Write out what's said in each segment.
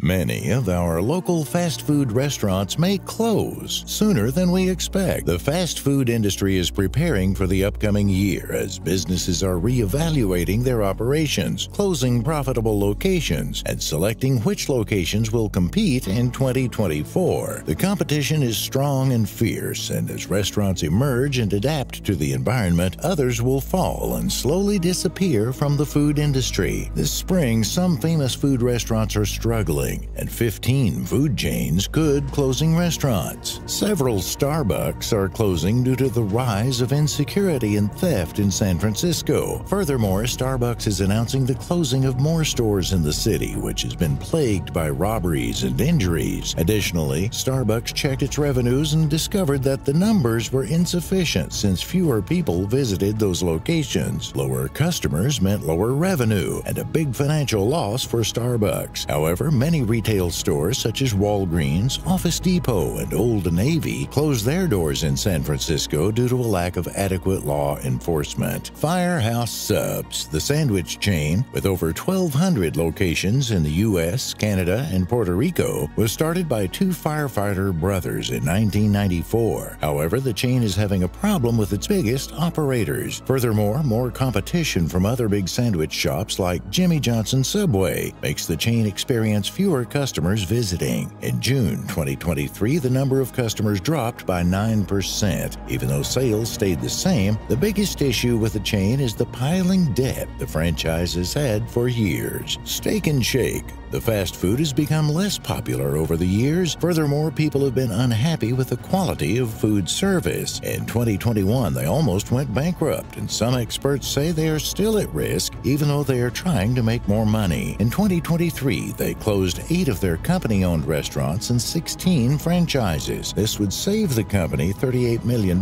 Many of our local fast food restaurants may close sooner than we expect. The fast food industry is preparing for the upcoming year as businesses are reevaluating their operations, closing profitable locations, and selecting which locations will compete in 2024. The competition is strong and fierce, and as restaurants emerge and adapt to the environment, others will fall and slowly disappear from the food industry. This spring, some famous food restaurants are struggling, and 15 food chains could closing restaurants. Several Starbucks are closing due to the rise of insecurity and theft in San Francisco. Furthermore, Starbucks is announcing the closing of more stores in the city, which has been plagued by robberies and injuries. Additionally, Starbucks checked its revenues and discovered that the numbers were insufficient since fewer people visited those locations. Lower customers meant lower revenue and a big financial loss for Starbucks. However, many retail stores such as Walgreens, Office Depot, and Old Navy closed their doors in San Francisco due to a lack of adequate law enforcement. Firehouse Subs, the sandwich chain with over 1,200 locations in the U.S., Canada, and Puerto Rico, was started by two firefighter brothers in 1994. However, the chain is having a problem with its biggest operators. Furthermore, more competition from other big sandwich shops like Jimmy John's Subway makes the chain experience fewer customers visiting. In June 2023, the number of customers dropped by 9%. Even though sales stayed the same, the biggest issue with the chain is the piling debt the franchise has had for years. Steak and Shake. The fast food has become less popular over the years. Furthermore, people have been unhappy with the quality of food service. In 2021, they almost went bankrupt, and some experts say they are still at risk, even though they are trying to make more money. In 2023, they closed 8 of their company-owned restaurants and 16 franchises. This would save the company $38 million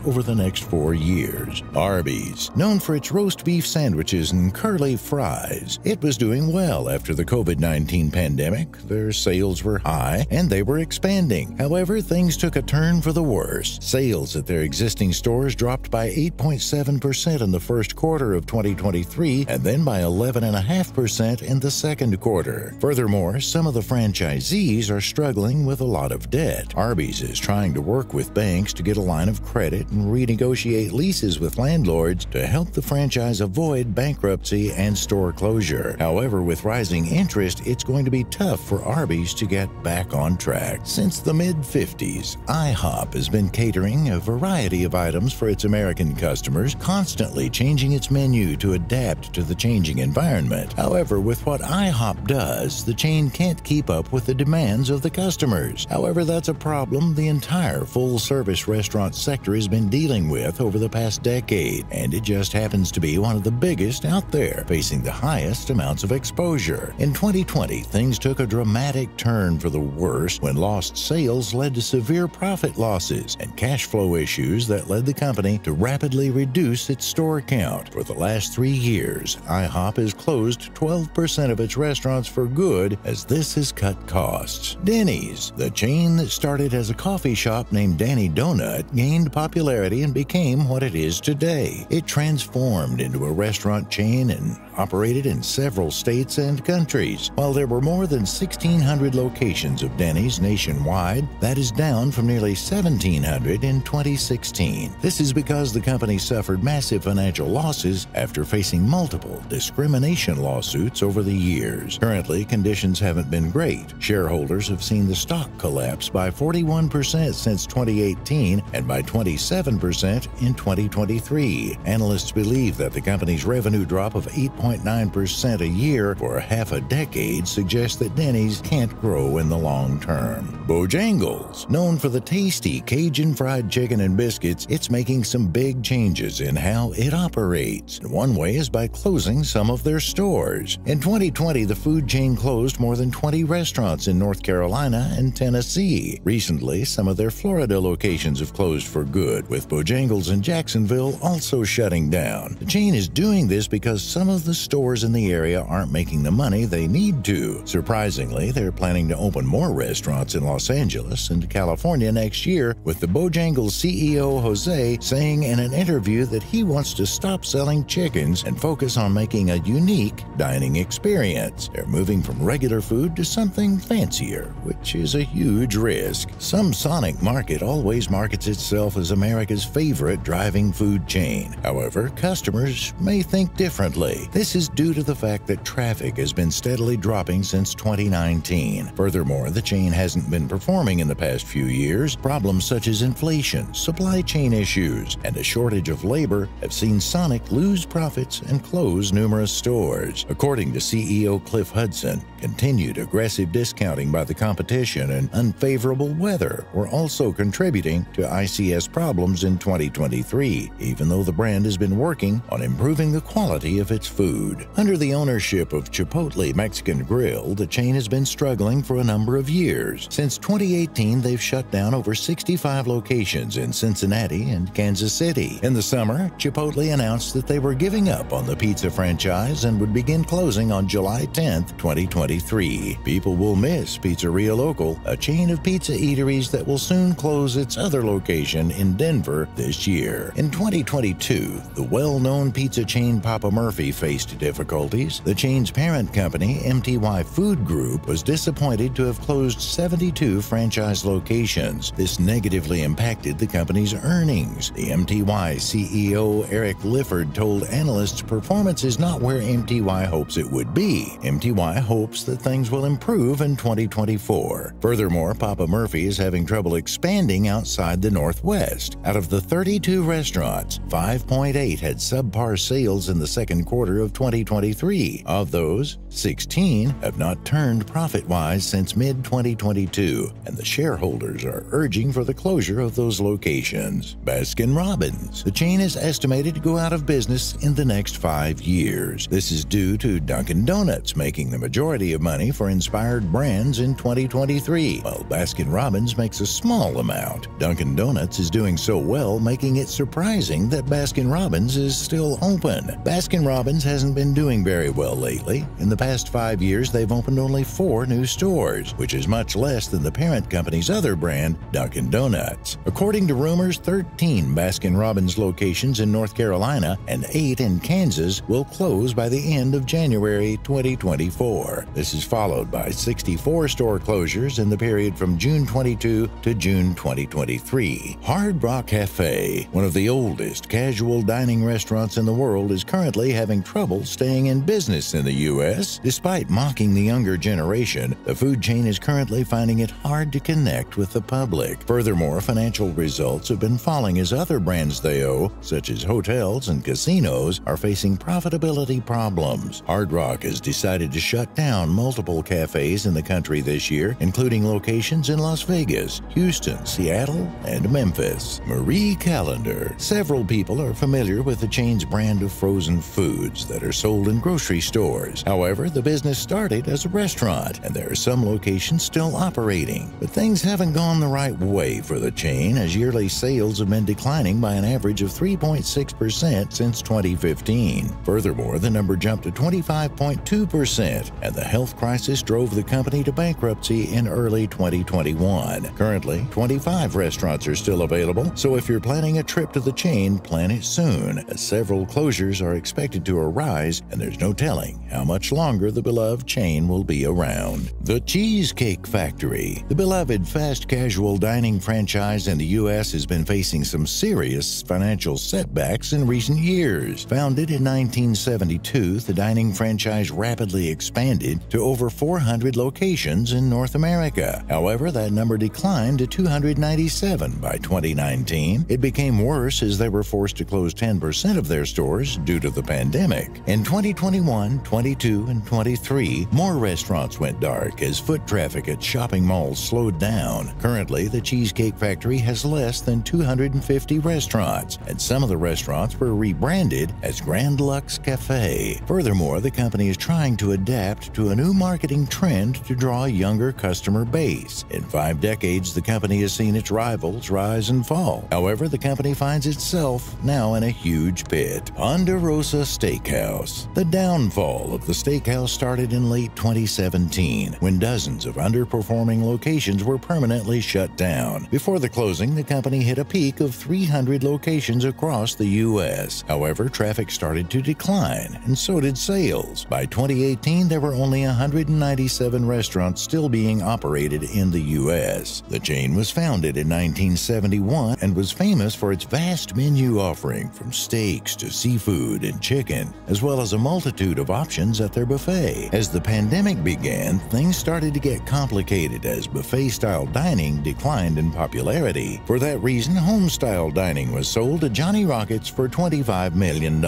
over the next 4 years. Arby's, known for its roast beef sandwiches and curly fries, it was doing well after the COVID-19 pandemic. Their sales were high and they were expanding. However, things took a turn for the worse. Sales at their existing stores dropped by 8.7% in the first quarter of 2023 and then by 11.5% in the second quarter. Furthermore, some of the franchisees are struggling with a lot of debt. Arby's is trying to work with banks to get a line of credit and renegotiate leases with landlords to help the franchise avoid bankruptcy and store closure. However, with rising interest, it's going to be tough for Arby's to get back on track. Since the mid-50s, IHOP has been catering a variety of items for its American customers, constantly changing its menu to adapt to the changing environment. However, with what IHOP does, the chain can't keep up with the demands of the customers. However, that's a problem the entire full-service restaurant sector has been dealing with over the past decade, and it just happens to be one of the biggest out there, facing the highest amounts of exposure. In 2020, things took a dramatic turn for the worse when lost sales led to severe profit losses and cash flow issues that led the company to rapidly reduce its store count. For the last 3 years, IHOP has closed 12% of its restaurants for good as this has cut costs. Denny's, the chain that started as a coffee shop named Danny Donut, gained popularity and became what it is today. It transformed into a restaurant chain and operated in several states and countries. While there were more than 1,600 locations of Denny's nationwide, that is down from nearly 1,700 in 2016. This is because the company suffered massive financial losses after facing multiple discrimination lawsuits over the years. Currently, conditions haven't been great. Shareholders have seen the stock collapse by 41% since 2018 and by 27% in 2023. Analysts believe that the company's revenue drop of 8.9% a year for half a decade suggests that Denny's can't grow in the long term. Bojangles, known for the tasty Cajun fried chicken and biscuits, it's making some big changes in how it operates. One way is by closing some of their stores. In 2020, the food chain closed more than 20 restaurants in North Carolina and Tennessee. Recently, some of their Florida locations have closed for good, with Bojangles in Jacksonville also shutting down. The chain is doing this because some of the stores in the area aren't making the money they need to. Surprisingly, they're planning to open more restaurants in Los Angeles and California next year, with the Bojangles CEO Jose saying in an interview that he wants to stop selling chickens and focus on making a unique dining experience. They're moving from regular regular food to something fancier, which is a huge risk. Some Sonic market always markets itself as America's favorite driving food chain. However, customers may think differently. This is due to the fact that traffic has been steadily dropping since 2019. Furthermore, the chain hasn't been performing in the past few years. Problems such as inflation, supply chain issues, and a shortage of labor have seen Sonic lose profits and close numerous stores. According to CEO Cliff Hudson, continued aggressive discounting by the competition and unfavorable weather were also contributing to ICS problems in 2023, even though the brand has been working on improving the quality of its food. Under the ownership of Chipotle Mexican Grill, the chain has been struggling for a number of years. Since 2018, they've shut down over 65 locations in Cincinnati and Kansas City. In the summer, Chipotle announced that they were giving up on the pizza franchise and would begin closing on July 10, 2023. People will miss Pizzeria Local, a chain of pizza eateries that will soon close its other location in Denver this year. In 2022, the well-known pizza chain Papa Murphy faced difficulties. The chain's parent company, MTY Food Group, was disappointed to have closed 72 franchise locations. This negatively impacted the company's earnings. The MTY CEO Eric Lifford told analysts performance is not where MTY hopes it would be. MTY hopes that things will improve in 2024. Furthermore, Papa Murphy is having trouble expanding outside the Northwest. Out of the 32 restaurants, 5.8 had subpar sales in the second quarter of 2023. Of those, 16 have not turned profit-wise since mid-2022, and the shareholders are urging for the closure of those locations. Baskin-Robbins. The chain is estimated to go out of business in the next 5 years. This is due to Dunkin' Donuts making the majority of money for inspired brands in 2023, while Baskin-Robbins makes a small amount. Dunkin' Donuts is doing so well, making it surprising that Baskin-Robbins is still open. Baskin-Robbins hasn't been doing very well lately. In the past 5 years, they've opened only 4 new stores, which is much less than the parent company's other brand, Dunkin' Donuts. According to rumors, 13 Baskin-Robbins locations in North Carolina and 8 in Kansas will close by the end of January 2024. This is followed by 64 store closures in the period from June 22 to June 2023. Hard Rock Cafe, one of the oldest casual dining restaurants in the world, is currently having trouble staying in business in the U.S. Despite mocking the younger generation, the food chain is currently finding it hard to connect with the public. Furthermore, financial results have been falling as other brands they own, such as hotels and casinos, are facing profitability problems. Hard Rock has decided to shut down multiple cafes in the country this year, including locations in Las Vegas, Houston, Seattle, and Memphis. Marie Callender. Several people are familiar with the chain's brand of frozen foods that are sold in grocery stores. However, the business started as a restaurant, and there are some locations still operating. But things haven't gone the right way for the chain, as yearly sales have been declining by an average of 3.6% since 2015. Furthermore, the number jumped to 25.2%, and the health crisis drove the company to bankruptcy in early 2021. Currently, 25 restaurants are still available, so if you're planning a trip to the chain, plan it soon, as several closures are expected to arise, and there's no telling how much longer the beloved chain will be around. The Cheesecake Factory. The beloved fast casual dining franchise in the U.S. has been facing some serious financial setbacks in recent years. Founded in 1972, the dining franchise rapidly expanded to over 400 locations in North America. However, that number declined to 297 by 2019. It became worse as they were forced to close 10% of their stores due to the pandemic. In 2021, 22, and 23, more restaurants went dark as foot traffic at shopping malls slowed down. Currently, the Cheesecake Factory has less than 250 restaurants, and some of the restaurants were rebranded as Grand Lux Cafe. Furthermore, the company is trying to adapt to a new marketing trend to draw a younger customer base. In 5 decades, the company has seen its rivals rise and fall. However, the company finds itself now in a huge pit. Ponderosa Steakhouse. The downfall of the steakhouse started in late 2017, when dozens of underperforming locations were permanently shut down. Before the closing, the company hit a peak of 300 locations across the U.S. However, traffic started to decline, and so did sales. By 2018, there were only 100 197 restaurants still being operated in the U.S. The chain was founded in 1971 and was famous for its vast menu offering, from steaks to seafood and chicken, as well as a multitude of options at their buffet. As the pandemic began, things started to get complicated as buffet-style dining declined in popularity. For that reason, home-style dining was sold to Johnny Rockets for $25 million.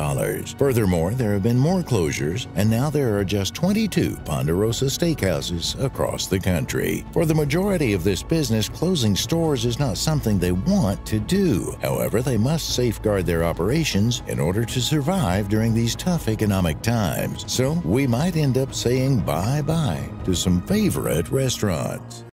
Furthermore, there have been more closures, and now there are just 22 Ponderosa steakhouses across the country. For the majority of this business, closing stores is not something they want to do. However, they must safeguard their operations in order to survive during these tough economic times. So we might end up saying bye-bye to some favorite restaurants.